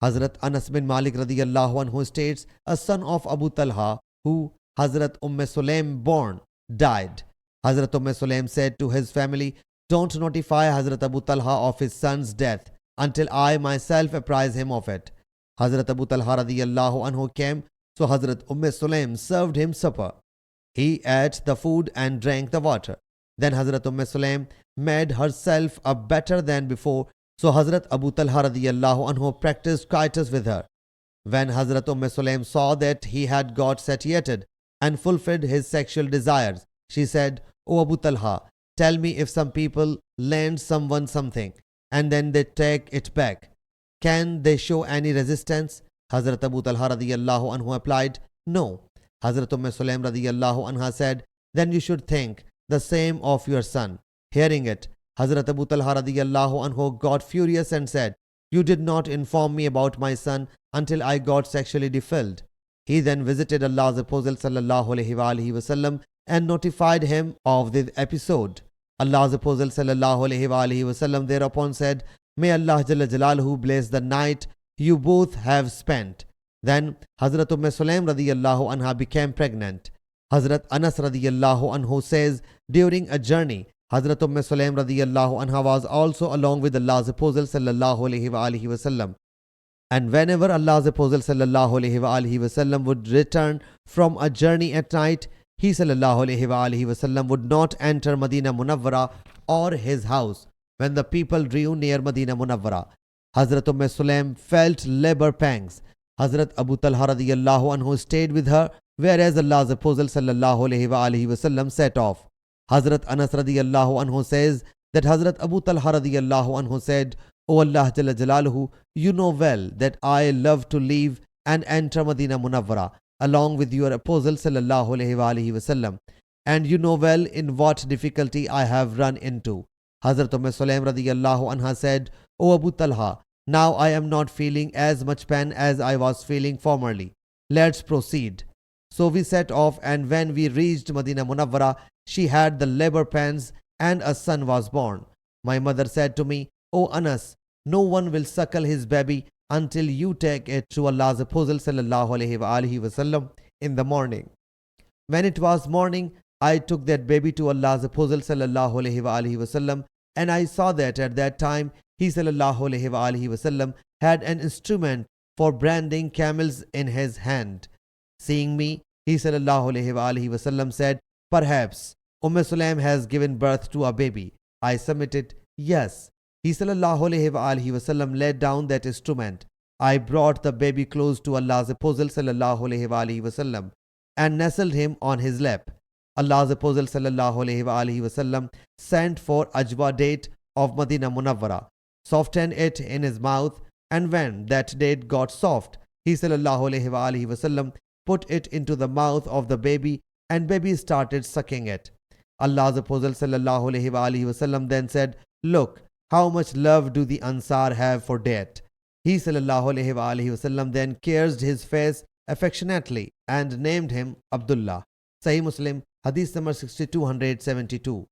Hazrat Anas bin Malik radiyallahu anhu states, a son of Abu Talha, who Hazrat Sulaim born, died. Hazrat Sulaim said to his family, don't notify Hazrat Abu Talha of his son's death until I myself apprise him of it. Hazrat Abu Talha radiyallahu anhu came, so Hazrat Sulaim served him supper. He ate the food and drank the water. Then Hazrat Sulaim made herself up better than before, so Hazrat Abu Talha radiyallahu anhu practiced coitus with her. When Hazrat Sulaim saw that he had got satiated and fulfilled his sexual desires, she said, O Abu Talha, tell me if some people lend someone something and then they take it back, can they show any resistance? Hazrat Abu Talha radiyallahu anhu replied, no. Hazrat Sulaim radiyallahu anha said, then you should think the same of your son. Hearing it, Hazrat Abu Talha radiyallahu anhu got furious and said, you did not inform me about my son until I got sexually defiled. He then visited Allah's Apostle sallallahu alaihi wasallam and notified him of this episode. Allah's Apostle sallallahu alaihi wasallam thereupon said, may Allah Jalla Jalaluhu bless the night you both have spent. Then Hazrat Sulaim radiyallahu anha became pregnant. Hazrat Anas radiyallahu anhu says, during a journey, Hazrat Sulaim radiyallahu anha was also along with Allah's Apostle sallallahu alaihi wasallam. And whenever Allah's Apostle sallallahu alaihi wasallam would return from a journey at night, he sallallahu alaihi wasallam would not enter Madina Munawwara or his house. When the people drew near Madina Munawwara, Hazrat Sulaim felt labor pangs. Hazrat Abu Talha radiyallahu anhu stayed with her, whereas Allah's Apostle sallallahu alaihi wasallam set off. Hazrat Anas radiyallahu anhu says that Hazrat Abu Talha radiyallahu anhu said, O Allah Jalla Jalaluhu, you know well that I love to leave and enter Madina Munawwara along with your Apostle sallallahu alaihi wasallam, and you know well in what difficulty I have run into. Hazrat Sulaim radiyallahu anha said, O Abu Talha, now I am not feeling as much pain as I was feeling formerly. Let's proceed. So we set off, and when we reached Madina Munawwara, she had the labor pains and a son was born. My mother said to me, O Anas, no one will suckle his baby until you take it to Allah's Apostle sallallahu alaihi wasallam in the morning. When it was morning, I took that baby to Allah's Apostle sallallahu alaihi wasallam, and I saw that at that time he sallallahu alaihi wasallam had an instrument for branding camels in his hand. Seeing me, he sallallahu alaihi wasallam said, perhaps Sulaim has given birth to a baby. I submitted, yes. He sallallahu alaihi wasallam laid down that instrument. I brought the baby close to Allah's Apostle sallallahu alaihi wasallam and nestled him on his lap. Allah's Apostle sallallahu alaihi wasallam sent for ajwa date of Madina Munawwara, softened it in his mouth, and when that date got soft, he sallallahu alaihi wasallam put it into the mouth of the baby, and baby started sucking it. Allah's Apostle sallallahu alaihi wasallam then said, look, how much love do the Ansar have for date. He sallallahu alaihi wasallam then kissed his face affectionately and named him Abdullah. Sahih Muslim Hadith number 6272.